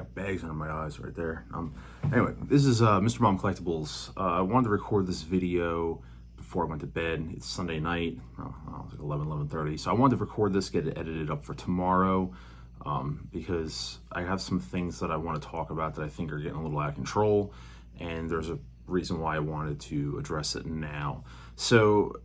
got bags under my eyes right there. Anyway, this is Mr. Mom Collectibles. I wanted to record this video before I went to bed. It's Sunday night. It's like 11:30. So I wanted to record this, get it edited up for tomorrow, because I have some things that I want to talk about that I think are getting a little out of control, and there's a reason why I wanted to address it now. So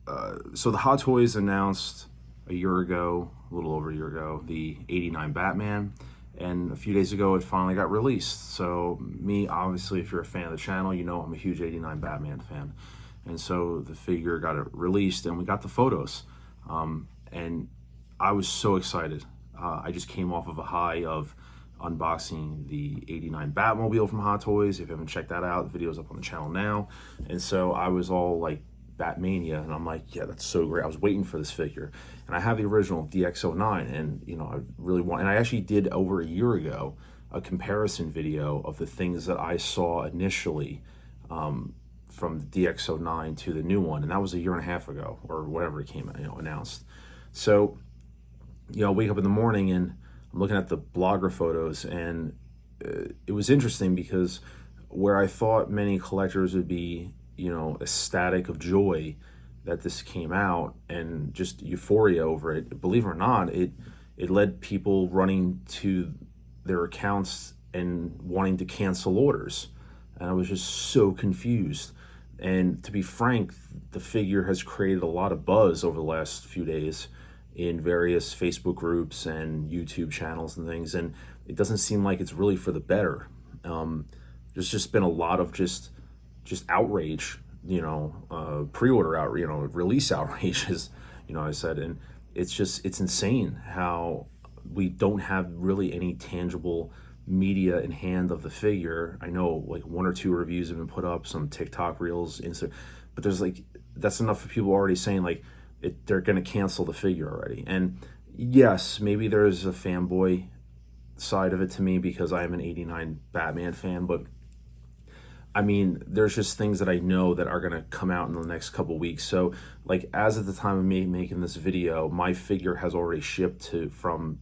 the Hot Toys announced a year ago, a little over a year ago, the '89 Batman, and a few days ago it finally got released. So me, obviously, if you're a fan of the channel, you know I'm a huge '89 Batman fan, and so the figure got it released and we got the photos, and I was so excited. I just came off of a high of unboxing the '89 Batmobile from Hot Toys. If you haven't checked that out, the video's up on the channel now. And so I was all like Batmania, and I'm like, yeah, that's so great. I was waiting for this figure, and I have the original DX09, and you know, I really want, and I actually did over a year ago a comparison video of the things that I saw initially from the DX09 to the new one, and that was a year and a half ago or whatever it came, announced. So I wake up in the morning and I'm looking at the blogger photos, and it was interesting because where I thought many collectors would be, ecstatic of joy that this came out and just euphoria over it, believe it or not, it led people running to their accounts and wanting to cancel orders. And I was just so confused. And to be frank, the figure has created a lot of buzz over the last few days in various Facebook groups and YouTube channels and things, and it doesn't seem like it's really for the better. There's just been a lot of just outrage, pre-order outrage, release outrage, as I said, and it's insane how we don't have really any tangible media in hand of the figure. I know like one or two reviews have been put up, some TikTok reels, but there's that's enough for people already saying they're going to cancel the figure already. And yes, maybe there's a fanboy side of it to me because I am an '89 Batman fan, but I mean, there's just things that I know that are going to come out in the next couple weeks. So as at the time of me making this video, my figure has already shipped from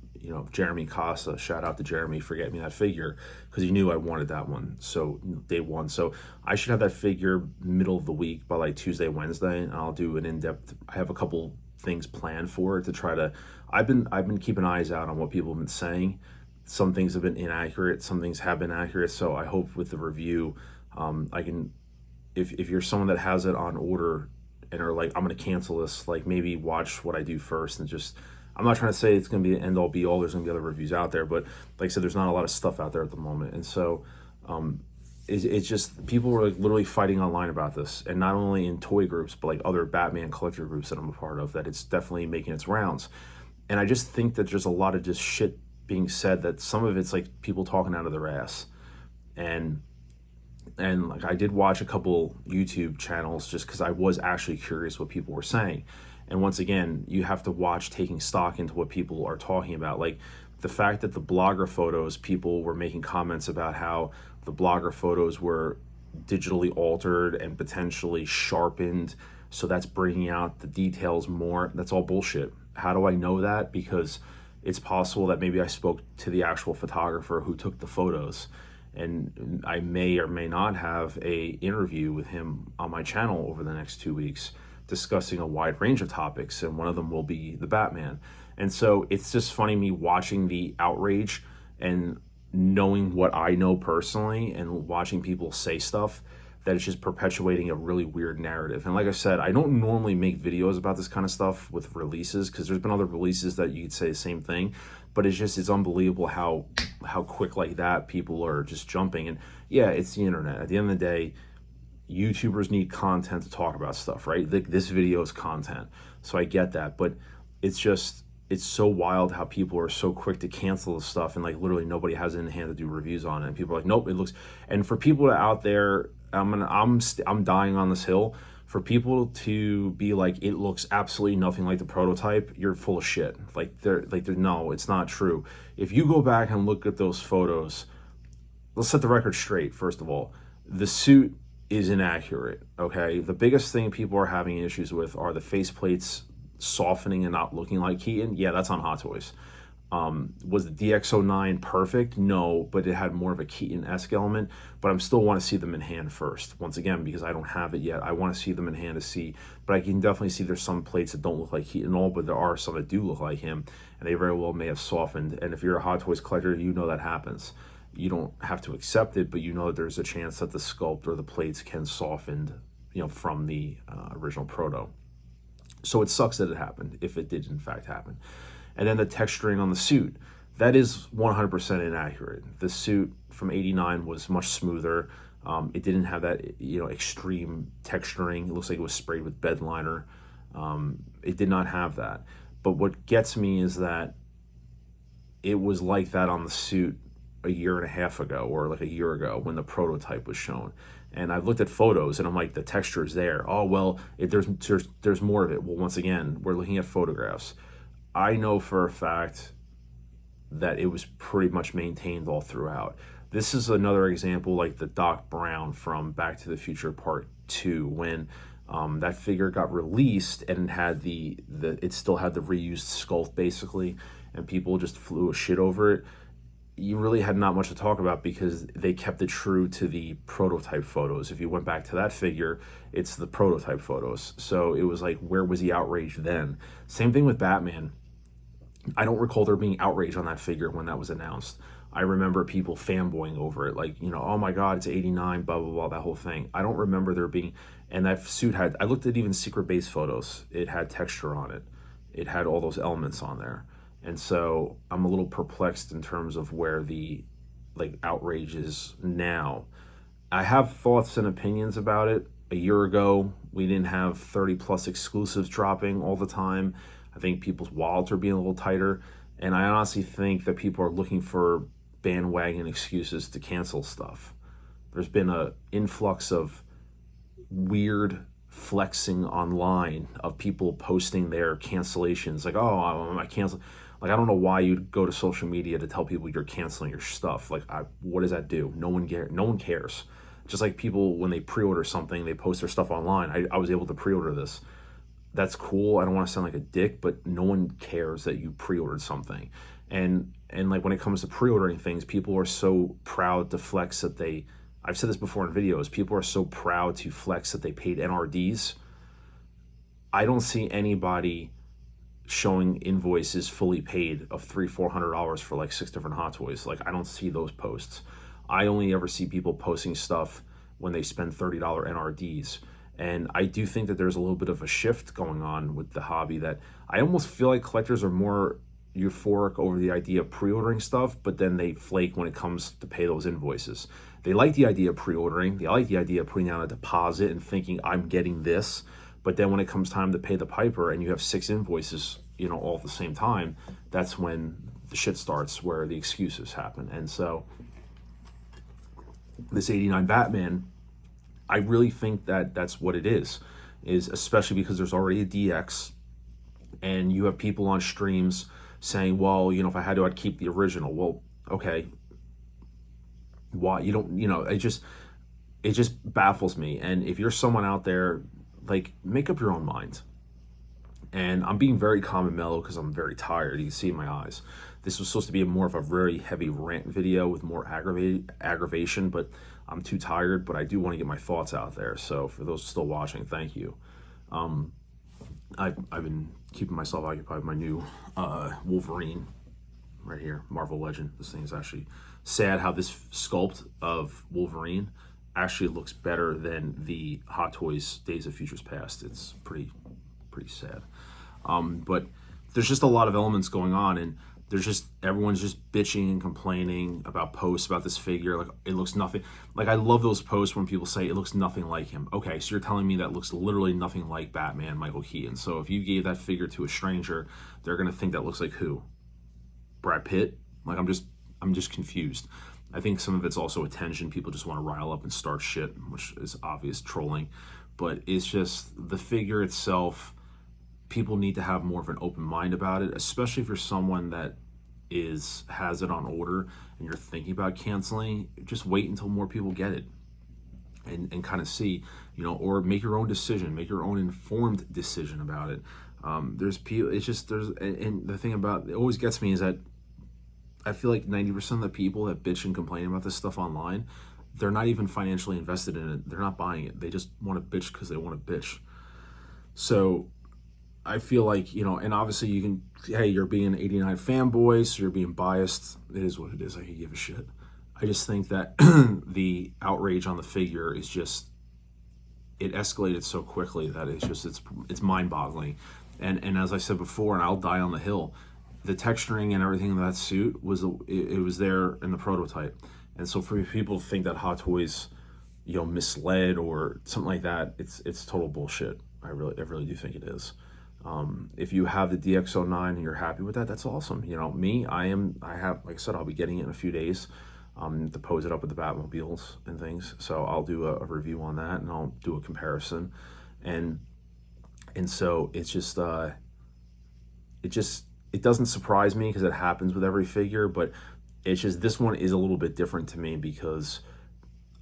Jeremy Casa. Shout out to Jeremy for getting me that figure, because he knew I wanted that one. So day one. So I should have that figure middle of the week by like Tuesday, Wednesday, and I'll do an in-depth. I have a couple things planned for it to try to. I've been keeping eyes out on what people have been saying. Some things have been inaccurate. Some things have been accurate. So I hope with the review, I can. If you're someone that has it on order and are like, I'm going to cancel this, maybe watch what I do first and just. I'm not trying to say it's going to be an end-all be-all. There's going to be other reviews out there, but like I said, there's not a lot of stuff out there at the moment. And so it's just people were literally fighting online about this, and not only in toy groups, but other Batman collector groups that I'm a part of, that it's definitely making its rounds. And I just think that there's a lot of just shit being said, that some of it's people talking out of their ass. And I did watch a couple YouTube channels just because I was actually curious what people were saying. And once again, you have to watch taking stock into what people are talking about. The fact that the blogger photos, people were making comments about how the blogger photos were digitally altered and potentially sharpened, so that's bringing out the details more. That's all bullshit. How do I know that? Because it's possible that maybe I spoke to the actual photographer who took the photos, and I may or may not have a interview with him on my channel over the next 2 weeks, discussing a wide range of topics, and one of them will be the Batman. And so it's just funny me watching the outrage and knowing what I know personally and watching people say stuff that it's just perpetuating a really weird narrative. And like I said, I don't normally make videos about this kind of stuff with releases, because there's been other releases that you could say the same thing, but it's unbelievable how quick like that people are just jumping. And yeah, it's the internet. At the end of the day, YouTubers need content to talk about stuff, right? This video is content, so I get that, but it's so wild how people are so quick to cancel the stuff, and literally nobody has it in hand to do reviews on it. And people are like, nope, it looks. And for people out there, I'm dying on this hill. For people to be like, it looks absolutely nothing like the prototype, you're full of shit. No, it's not true. If you go back and look at those photos, let's set the record straight. First of all, the suit is inaccurate, okay? The biggest thing people are having issues with are the faceplates softening and not looking like Keaton. Yeah, that's on Hot Toys. Was the DX09 perfect? No, but it had more of a Keaton-esque element. But I still want to see them in hand first. Once again, because I don't have it yet, I want to see them in hand to see. But I can definitely see there's some plates that don't look like Keaton at all, but there are some that do look like him, and they very well may have softened. And if you're a Hot Toys collector, you know that happens. You don't have to accept it, but you know that there's a chance that the sculpt or the plates can soften, from the original proto. So it sucks that it happened, if it did in fact happen. And then the texturing on the suit, that is 100% inaccurate. The suit from '89 was much smoother. It didn't have that, extreme texturing. It looks like it was sprayed with bed liner. It did not have that. But what gets me is that it was like that on the suit a year and a half ago, or like a year ago, when the prototype was shown. And I've looked at photos and I'm like, the texture is there. Oh, well, there's more of it. Well, once again, we're looking at photographs. I know for a fact that it was pretty much maintained all throughout. This is another example like the Doc Brown from Back to the Future Part 2, when that figure got released and had it still had the reused sculpt basically, and people just flew a shit over it. You really had not much to talk about because they kept it true to the prototype photos. If you went back to that figure, it's the prototype photos. So it was like, where was the outrage then? Same thing with Batman. I don't recall there being outrage on that figure when that was announced. I remember people fanboying over it, like, oh my God, it's '89, blah, blah, blah, that whole thing. I don't remember there being, and that suit I looked at even secret base photos. It had texture on it. It had all those elements on there. And so I'm a little perplexed in terms of where the outrage is now. I have thoughts and opinions about it. A year ago, we didn't have 30 plus exclusives dropping all the time. I think people's wallets are being a little tighter. And I honestly think that people are looking for bandwagon excuses to cancel stuff. There's been an influx of weird flexing online of people posting their cancellations. Like, oh, I canceled. Like, I don't know why you'd go to social media to tell people you're canceling your stuff. Like, what does that do? No one cares. Just like people, when they pre-order something, they post their stuff online. I was able to pre-order this. That's cool. I don't want to sound like a dick, but no one cares that you pre-ordered something. And like, when it comes to pre-ordering things, people are so proud to flex that I've said this before in videos, people are so proud to flex that they paid NRDs. I don't see anybody showing invoices fully paid of $300-400 for like 6 different Hot Toys. Like, I don't see those posts. I only ever see people posting stuff when they spend $30 NRDs. And I do think that there's a little bit of a shift going on with the hobby, that I almost feel like collectors are more euphoric over the idea of pre-ordering stuff, but then they flake when it comes to pay those invoices. They like the idea of pre-ordering. They like the idea of putting down a deposit and thinking, I'm getting this. But then when it comes time to pay the piper and you have 6 invoices, all at the same time, that's when the shit starts, where the excuses happen. And so this '89 Batman, I really think that that's what it is especially because there's already a DX, and you have people on streams saying, well, if I had to, I'd keep the original. Well, okay. Why? You don't, it just baffles me. And if you're someone out there, like, make up your own mind. And I'm being very calm and mellow because I'm very tired. You can see in my eyes. This was supposed to be more of a very heavy rant video with more aggravation, but I'm too tired. But I do want to get my thoughts out there. So for those still watching, thank you. I've been keeping myself occupied with my new Wolverine right here, Marvel Legend. This thing is actually sad how this sculpt of Wolverine actually looks better than the Hot Toys Days of Futures Past. It's pretty sad. But there's just a lot of elements going on, and everyone's just bitching and complaining about posts about this figure. Like, it looks nothing. Like, I love those posts when people say it looks nothing like him. Okay, so you're telling me that looks literally nothing like Batman, Michael Keaton. So if you gave that figure to a stranger, they're gonna think that looks like who? Brad Pitt? Like, I'm just confused. I think some of it's also attention. People just want to rile up and start shit, which is obvious trolling. But it's just the figure itself. People need to have more of an open mind about it, especially if you're someone that has it on order and you're thinking about canceling. Just wait until more people get it and kind of see, or make your own decision, make your own informed decision about it. There's people. It's just and the thing about it always gets me is that I feel like 90% of the people that bitch and complain about this stuff online, they're not even financially invested in it. They're not buying it. They just want to bitch because they want to bitch. So I feel like, and obviously you can, hey, you're being an 89 fanboy, so you're being biased. It is what it is. I can give a shit. I just think that the outrage on the figure is just, it escalated so quickly that it's mind-boggling. And as I said before, and I'll die on the hill, the texturing and everything in that suit was there in the prototype. And so for people to think that Hot Toys, misled or something like that, it's total bullshit. I really do think it is. If you have the DX09 and you're happy with that, that's awesome. I have, like I said, I'll be getting it in a few days to pose it up with the Batmobiles and things. So I'll do a review on that, and I'll do a comparison. And so it's just, it doesn't surprise me because it happens with every figure, but it's just, this one is a little bit different to me because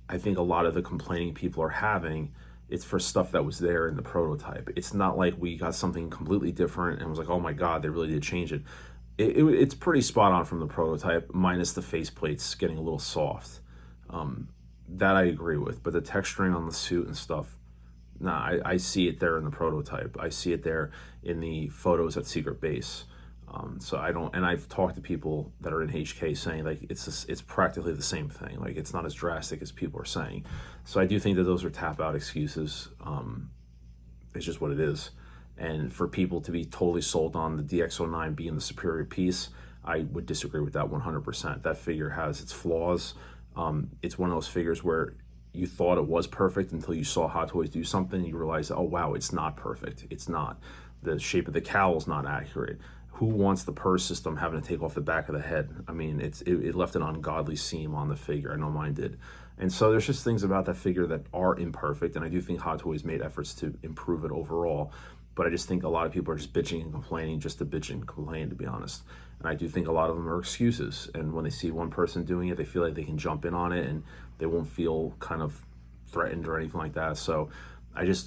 I think a lot of the complaining people are having, it's for stuff that was there in the prototype. It's not like we got something completely different and was like, oh my God, they really did change it. It's pretty spot on from the prototype, minus the faceplates getting a little soft. That I agree with, but the texturing on the suit and stuff, nah, I see it there in the prototype. I see it there in the photos at Secret Base. So I don't, and I've talked to people that are in HK saying like it's practically the same thing. Like it's not as drastic as people are saying. So I do think that those are tap out excuses. It's just what it is. And for people to be totally sold on the DX09 being the superior piece, I would disagree with that 100%. That figure has its flaws. It's one of those figures where you thought it was perfect until you saw Hot Toys do something and you realize, oh wow, it's not perfect. It's not. The shape of the cowl is not accurate. Who wants the purse system having to take off the back of the head? I mean, it left an ungodly seam on the figure. I know mine did. And so there's just things about that figure that are imperfect, and I do think Hot Toys made efforts to improve it overall. But I just think a lot of people are just bitching and complaining just to bitch and complain, to be honest. And I do think a lot of them are excuses. And when they see one person doing it, they feel like they can jump in on it and they won't feel kind of threatened or anything like that. So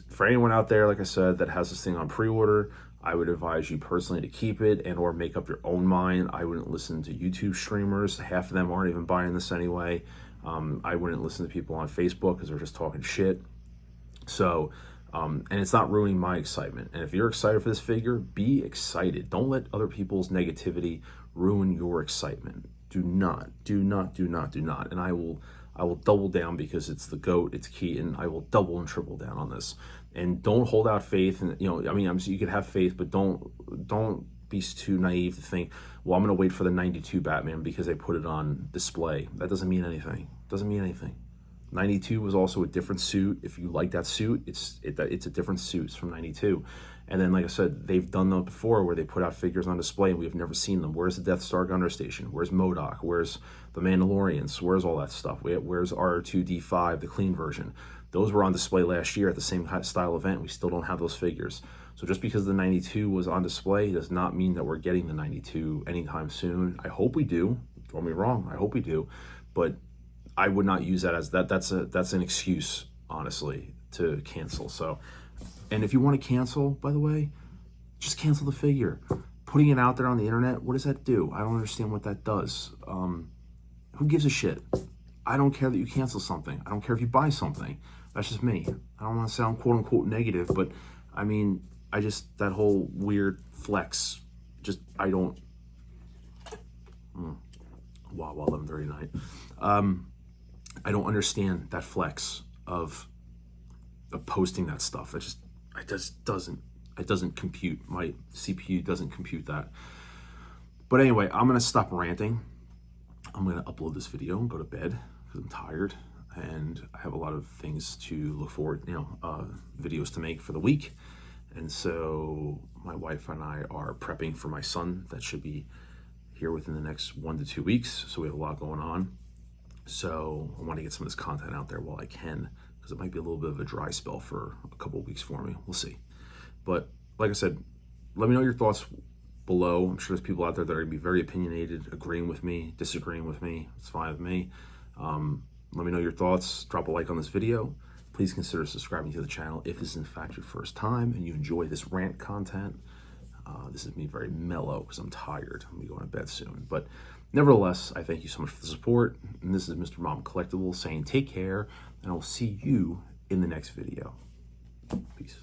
for anyone out there, like I said, that has this thing on pre-order, I would advise you personally to keep it and or make up your own mind. I wouldn't listen to YouTube streamers. Half of them aren't even buying this anyway. I wouldn't listen to people on Facebook because they're just talking shit. So, and it's not ruining my excitement. And if you're excited for this figure, be excited. Don't let other people's negativity ruin your excitement. Do not. And I will double down because it's the GOAT, it's Keaton. I will double and triple down on this. And don't hold out faith. And you could have faith, but don't be too naive to think, well, I'm going to wait for the 92 Batman because they put it on display. That doesn't mean anything. 92 was also a different suit. If you like that suit, it's a different suit. It's from 92. And then, like I said, they've done that before where they put out figures on display and we've never seen them. Where's the Death Star Gunner Station? Where's MODOK? Where's the Mandalorians? Where's all that stuff? Where's R2-D5, the clean version? Those were on display last year at the same style event. We still don't have those figures. So just because the 92 was on display does not mean that we're getting the 92 anytime soon. I hope we do. Don't get me wrong. I hope we do. But I would not use that as that's an excuse, honestly, to cancel. So, and if you want to cancel, by the way, just cancel the figure. Putting it out there on the internet, what does that do? I don't understand what that does. Who gives a shit? I don't care that you cancel something. I don't care if you buy something. That's just me. I don't want to sound quote unquote negative, but I mean, that whole weird flex, I don't. Wow, 11:39. I don't understand that flex of posting that stuff. It just doesn't compute. My CPU doesn't compute that. But anyway, I'm gonna stop ranting. I'm gonna upload this video and go to bed because I'm tired and I have a lot of things to look forward, videos to make for the week. And so my wife and I are prepping for my son that should be here within the next 1 to 2 weeks. So we have a lot going on. So I want to get some of this content out there while I can, because it might be a little bit of a dry spell for a couple of weeks for me. We'll see. But like I said, let me know your thoughts below. I'm sure there's people out there that are going to be very opinionated, agreeing with me, disagreeing with me. It's fine with me. Let me know your thoughts. Drop a like on this video. Please consider subscribing to the channel if this is in fact your first time and you enjoy this rant content. This is me very mellow because I'm tired. I'm going to go to bed soon. But Nevertheless, I thank you so much for the support. And this is Mr. Mom Collectibles saying take care, and I will see you in the next video. Peace.